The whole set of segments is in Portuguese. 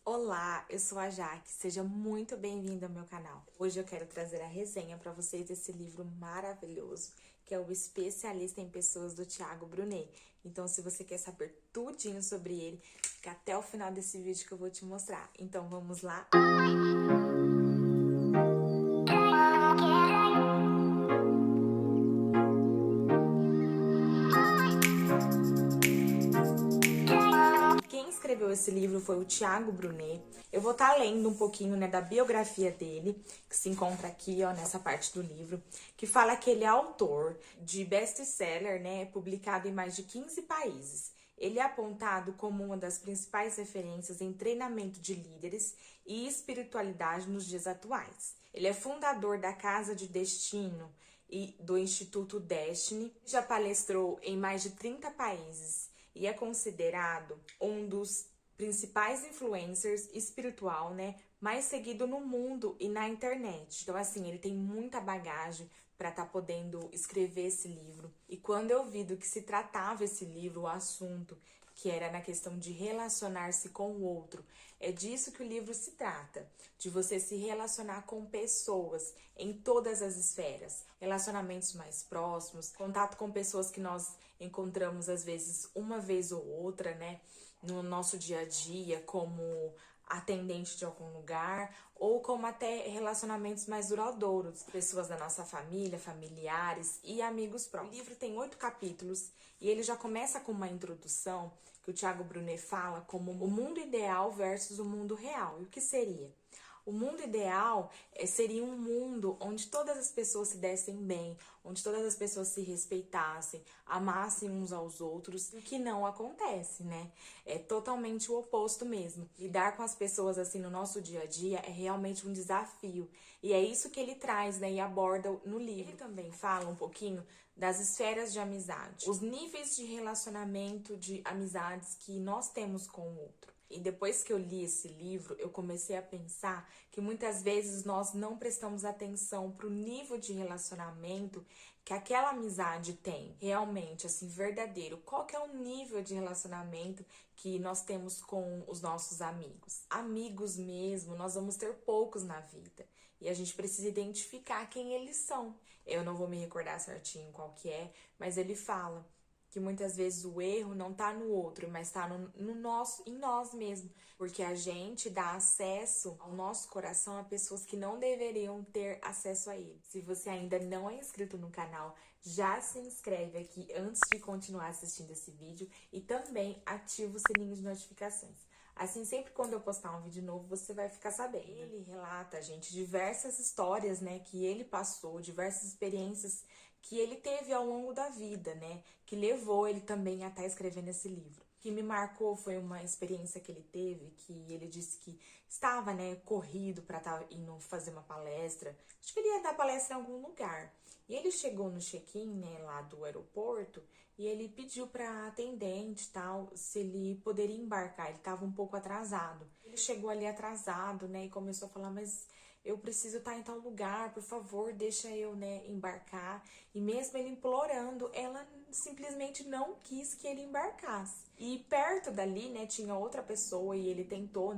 Olá, eu sou a Jaque, seja muito bem-vindo ao meu canal. Hoje eu quero trazer a resenha para vocês desse livro maravilhoso, que é O Especialista em Pessoas, do Thiago Brunet. Então, se você quer saber tudinho sobre ele, fica até o final desse vídeo que eu vou te mostrar. Então, vamos lá? Quem escreveu esse livro foi o Thiago Brunet. Eu vou estar lendo um pouquinho, da biografia dele, que se encontra aqui, nessa parte do livro, que fala que ele é autor de best-seller, publicado em mais de 15 países. Ele é apontado como uma das principais referências em treinamento de líderes e espiritualidade nos dias atuais. Ele é fundador da Casa de Destino e do Instituto Destiny, já palestrou em mais de 30 países e é considerado um dos principais influencers espiritual, mais seguido no mundo e na internet. Então, assim, ele tem muita bagagem para estar podendo escrever esse livro. E quando eu vi do que se tratava esse livro, o assunto, que era na questão de relacionar-se com o outro, é disso que o livro se trata, de você se relacionar com pessoas em todas as esferas, relacionamentos mais próximos, contato com pessoas que nós encontramos às vezes uma vez ou outra, no nosso dia a dia, como atendente de algum lugar, ou como até relacionamentos mais duradouros, pessoas da nossa família, familiares e amigos próximos. O livro tem 8 capítulos e ele já começa com uma introdução que o Thiago Brunet fala como o mundo ideal versus o mundo real. E o que seria? O mundo ideal seria um mundo onde todas as pessoas se dessem bem, onde todas as pessoas se respeitassem, amassem uns aos outros, o que não acontece, É totalmente o oposto mesmo. Lidar com as pessoas assim no nosso dia a dia é realmente um desafio. E é isso que ele traz, e aborda no livro. Ele também fala um pouquinho das esferas de amizade, os níveis de relacionamento de amizades que nós temos com o outro. E depois que eu li esse livro, eu comecei a pensar que muitas vezes nós não prestamos atenção para o nível de relacionamento que aquela amizade tem, realmente, assim, verdadeiro. Qual que é o nível de relacionamento que nós temos com os nossos amigos? Amigos mesmo, nós vamos ter poucos na vida. E a gente precisa identificar quem eles são. Eu não vou me recordar certinho qual que é, mas ele fala que muitas vezes o erro não tá no outro, mas tá em nós mesmos. Porque a gente dá acesso ao nosso coração a pessoas que não deveriam ter acesso a ele. Se você ainda não é inscrito no canal, já se inscreve aqui antes de continuar assistindo esse vídeo e também ativa o sininho de notificações. Assim, sempre quando eu postar um vídeo novo, você vai ficar sabendo. Ele relata, gente, diversas histórias, que ele passou, diversas experiências que ele teve ao longo da vida, que levou ele também a estar escrevendo esse livro. O que me marcou foi uma experiência que ele teve, que ele disse que estava, corrido para estar indo fazer uma palestra. Acho que ele ia dar palestra em algum lugar. E ele chegou no check-in, lá do aeroporto, e ele pediu para atendente, tal, se ele poderia embarcar. Ele estava um pouco atrasado. Ele chegou ali atrasado, e começou a falar, mas eu preciso estar em tal lugar, por favor, deixa eu, embarcar. E mesmo ele implorando, ela simplesmente não quis que ele embarcasse. E perto dali, tinha outra pessoa e ele tentou,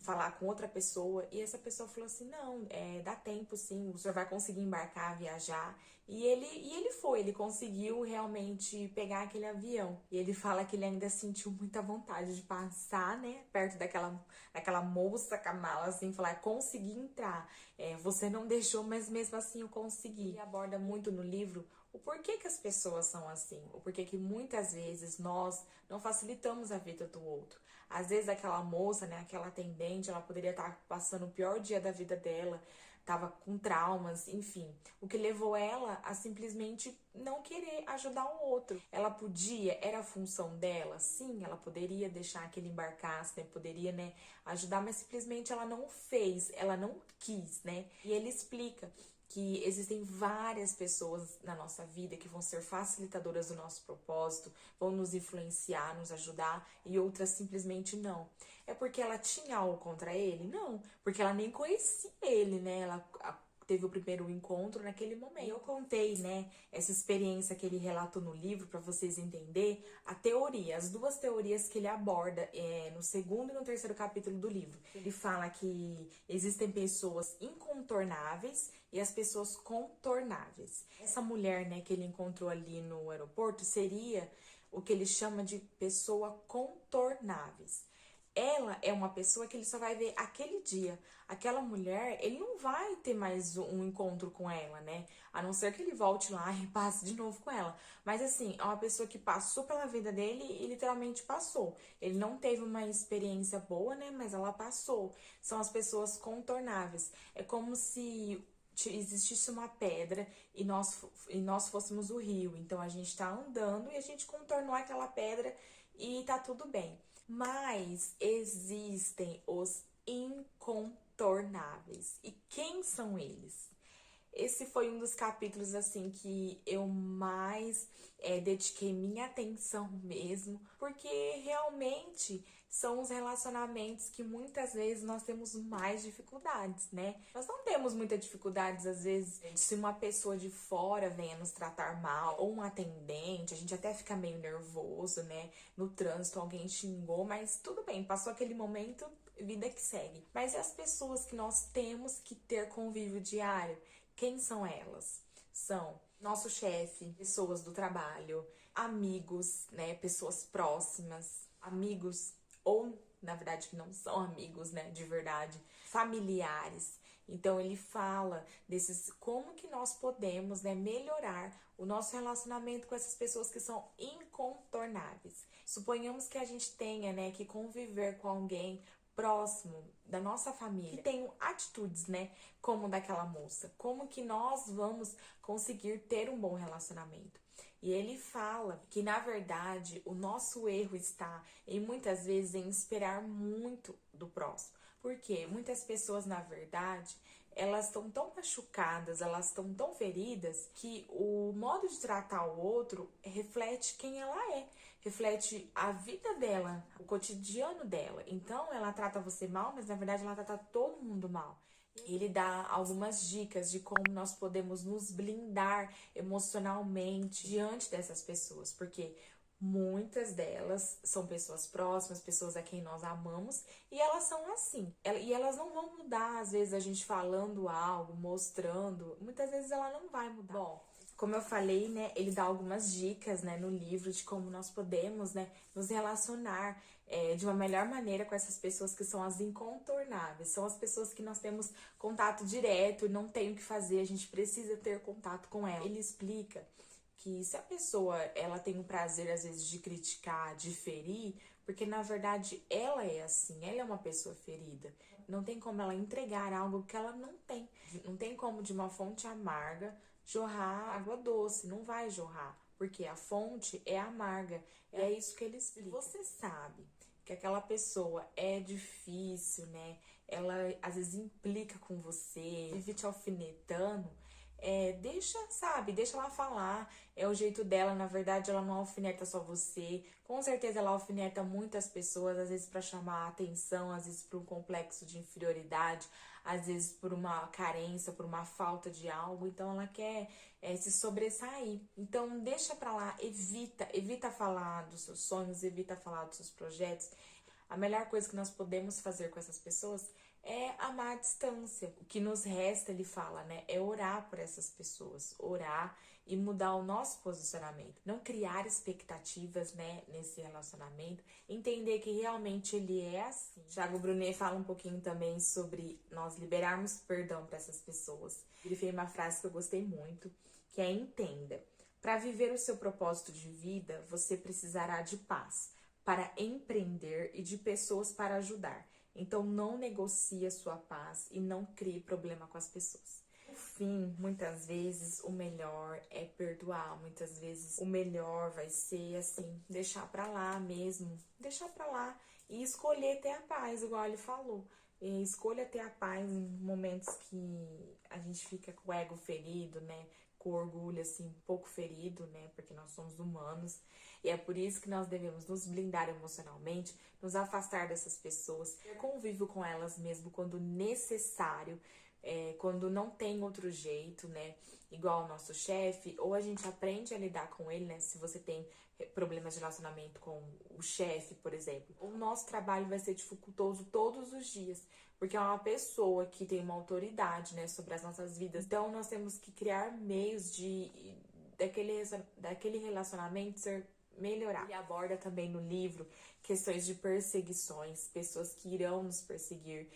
falar com outra pessoa. E essa pessoa falou assim, não, dá tempo sim, o senhor vai conseguir embarcar, viajar. E ele conseguiu realmente pegar aquele avião. E ele fala que ele ainda sentiu muita vontade de passar, perto daquela moça com a mala, assim, falar, consegui entrar. Você não deixou, mas mesmo assim eu consegui. Ele aborda muito no livro o porquê que as pessoas são assim, o porquê que muitas vezes nós não facilitamos a vida do outro. Às vezes aquela moça, aquela atendente, ela poderia estar passando o pior dia da vida dela, tava com traumas, enfim. O que levou ela a simplesmente não querer ajudar o outro. Ela podia, era a função dela, sim, ela poderia deixar que ele embarcasse, poderia, ajudar, mas simplesmente ela não fez, ela não quis, E ele explica que existem várias pessoas na nossa vida que vão ser facilitadoras do nosso propósito, vão nos influenciar, nos ajudar, e outras simplesmente não. É porque ela tinha algo contra ele? Não, porque ela nem conhecia ele, Ela teve o primeiro encontro naquele momento. E eu contei, né, essa experiência que ele relatou no livro para vocês entenderem a teoria, as duas teorias que ele aborda no segundo e no terceiro capítulo do livro. Ele fala que existem pessoas incontornáveis e as pessoas contornáveis. Essa mulher, né, que ele encontrou ali no aeroporto seria o que ele chama de pessoa contornáveis. Ela é uma pessoa que ele só vai ver aquele dia. Aquela mulher, ele não vai ter mais um encontro com ela, né? A não ser que ele volte lá e passe de novo com ela. Mas assim, é uma pessoa que passou pela vida dele e literalmente passou. Ele não teve uma experiência boa, né? Mas ela passou. São as pessoas contornáveis. É como se existisse uma pedra e nós fôssemos o rio. Então a gente tá andando e a gente contornou aquela pedra e tá tudo bem. Mas existem os incontornáveis. E quem são eles? Esse foi um dos capítulos, assim, que eu mais dediquei minha atenção mesmo, porque realmente são os relacionamentos que muitas vezes nós temos mais dificuldades, né? Nós não temos muita dificuldades, às vezes, se uma pessoa de fora venha nos tratar mal, ou um atendente, a gente até fica meio nervoso, né? No trânsito alguém xingou, mas tudo bem, passou aquele momento, vida que segue. Mas e as pessoas que nós temos que ter convívio diário? Quem são elas? São nosso chefe, pessoas do trabalho, amigos, né? Pessoas próximas, amigos ou, na verdade, que não são amigos, né? De verdade, familiares. Então ele fala desses como que nós podemos, né, melhorar o nosso relacionamento com essas pessoas que são incontornáveis. Suponhamos que a gente tenha, né, que conviver com alguém próximo da nossa família, que tenham atitudes, né, como daquela moça. Como que nós vamos conseguir ter um bom relacionamento? E ele fala que, na verdade, o nosso erro está em muitas vezes em esperar muito do próximo. Porque muitas pessoas, na verdade, elas estão tão machucadas, elas estão tão feridas que o modo de tratar o outro reflete quem ela é, reflete a vida dela, o cotidiano dela. Então ela trata você mal, mas na verdade ela trata todo mundo mal. Ele dá algumas dicas de como nós podemos nos blindar emocionalmente diante dessas pessoas, porque muitas delas são pessoas próximas, pessoas a quem nós amamos, e elas são assim. E elas não vão mudar, às vezes a gente falando algo, mostrando, muitas vezes ela não vai mudar. Bom, como eu falei, né, ele dá algumas dicas, né, no livro de como nós podemos, né, nos relacionar de uma melhor maneira com essas pessoas que são as incontornáveis. São as pessoas que nós temos contato direto e não tem o que fazer, a gente precisa ter contato com ela. Ele explica que se a pessoa ela tem o prazer às vezes de criticar, de ferir, porque na verdade ela é assim, ela é uma pessoa ferida. Não tem como ela entregar algo que ela não tem. Não tem como de uma fonte amarga jorrar água doce, não vai jorrar, porque a fonte é amarga. É isso que ele explica. Você sabe que aquela pessoa é difícil, né? Ela às vezes implica com você, vive te alfinetando. Deixa, sabe, deixa ela falar, é o jeito dela, na verdade ela não alfineta só você, com certeza ela alfineta muitas pessoas, às vezes para chamar a atenção, às vezes por um complexo de inferioridade, às vezes por uma carência, por uma falta de algo, então ela quer se sobressair, então deixa pra lá, evita falar dos seus sonhos, evita falar dos seus projetos. A melhor coisa que nós podemos fazer com essas pessoas é amar à distância. O que nos resta, ele fala, né, é orar por essas pessoas, orar e mudar o nosso posicionamento. Não criar expectativas, né, nesse relacionamento, entender que realmente ele é assim. Thiago Brunet fala um pouquinho também sobre nós liberarmos perdão para essas pessoas. Ele fez uma frase que eu gostei muito, que é: entenda, para viver o seu propósito de vida, você precisará de paz para empreender e de pessoas para ajudar. Então não negocie a sua paz e não crie problema com as pessoas. No fim, muitas vezes o melhor é perdoar, muitas vezes o melhor vai ser assim, deixar pra lá mesmo, deixar pra lá e escolher ter a paz, igual ele falou. E escolha ter a paz em momentos que a gente fica com o ego ferido, né? Com o orgulho, assim, um pouco ferido, né? Porque nós somos humanos. E é por isso que nós devemos nos blindar emocionalmente, nos afastar dessas pessoas, ter convívio com elas mesmo quando necessário, quando não tem outro jeito, né? Igual o nosso chefe, ou a gente aprende a lidar com ele, né? Se você tem problemas de relacionamento com o chefe, por exemplo, o nosso trabalho vai ser dificultoso todos os dias, porque é uma pessoa que tem uma autoridade, né, sobre as nossas vidas. Então, nós temos que criar meios de daquele relacionamento ser melhorar. Ele aborda também no livro questões de perseguições, pessoas que irão nos perseguir,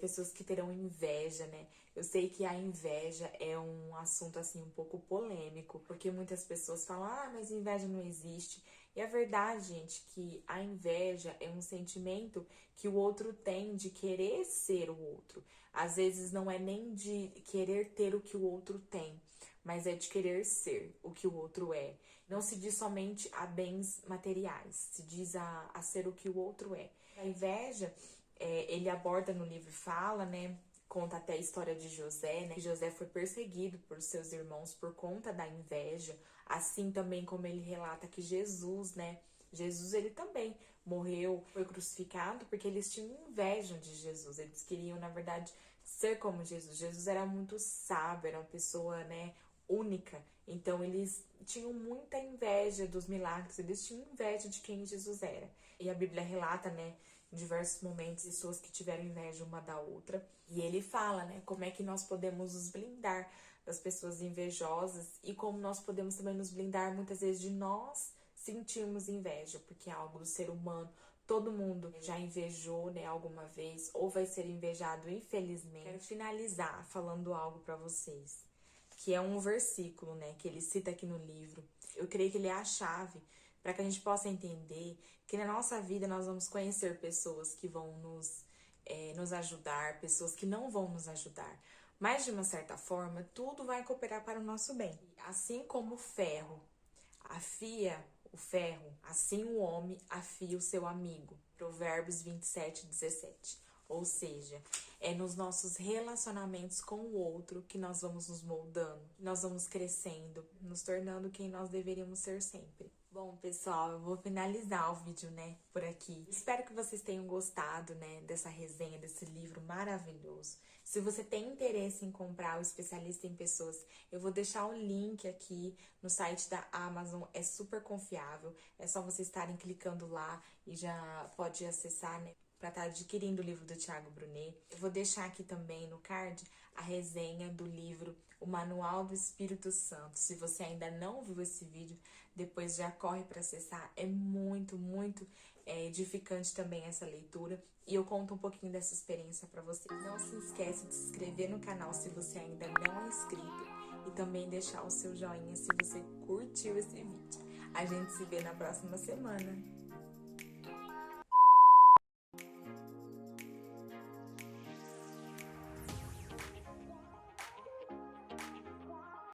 pessoas que terão inveja, né? Eu sei que a inveja é um assunto assim um pouco polêmico, porque muitas pessoas falam, mas inveja não existe. E a verdade, gente, que a inveja é um sentimento que o outro tem de querer ser o outro. Às vezes não é nem de querer ter o que o outro tem, mas é de querer ser o que o outro é. Não se diz somente a bens materiais, se diz a ser o que o outro é. A inveja, ele aborda no livro, fala, né? Conta até a história de José, né? José foi perseguido por seus irmãos por conta da inveja, assim também como ele relata que Jesus, né? Jesus, ele também morreu, foi crucificado porque eles tinham inveja de Jesus. Eles queriam, na verdade, ser como Jesus. Jesus era muito sábio, era uma pessoa, né, única. Então, eles tinham muita inveja dos milagres, eles tinham inveja de quem Jesus era. E a Bíblia relata, né, em diversos momentos, pessoas que tiveram inveja uma da outra. E ele fala, né, como é que nós podemos nos blindar das pessoas invejosas e como nós podemos também nos blindar muitas vezes de nós sentirmos inveja, porque é algo do ser humano. Todo mundo já invejou, né, alguma vez, ou vai ser invejado, infelizmente. Quero finalizar falando algo para vocês, que é um versículo, né, que ele cita aqui no livro. Eu creio que ele é a chave para que a gente possa entender que na nossa vida nós vamos conhecer pessoas que vão nos ajudar, pessoas que não vão nos ajudar. Mas, de uma certa forma, tudo vai cooperar para o nosso bem. Assim como o ferro afia o ferro, assim o homem afia o seu amigo. Provérbios 27:17. Ou seja, é nos nossos relacionamentos com o outro que nós vamos nos moldando, que nós vamos crescendo, nos tornando quem nós deveríamos ser sempre. Bom, pessoal, eu vou finalizar o vídeo, né, por aqui. Espero que vocês tenham gostado, né, dessa resenha, desse livro maravilhoso. Se você tem interesse em comprar o Especialista em Pessoas, eu vou deixar o link aqui no site da Amazon, é super confiável. É só vocês estarem clicando lá e já pode acessar, né, para estar adquirindo o livro do Tiago Brunet. Eu vou deixar aqui também no card a resenha do livro O Manual do Espírito Santo. Se você ainda não viu esse vídeo, depois já corre para acessar. É muito, muito edificante também essa leitura. E eu conto um pouquinho dessa experiência para vocês. Não se esquece de se inscrever no canal se você ainda não é inscrito. E também deixar o seu joinha se você curtiu esse vídeo. A gente se vê na próxima semana.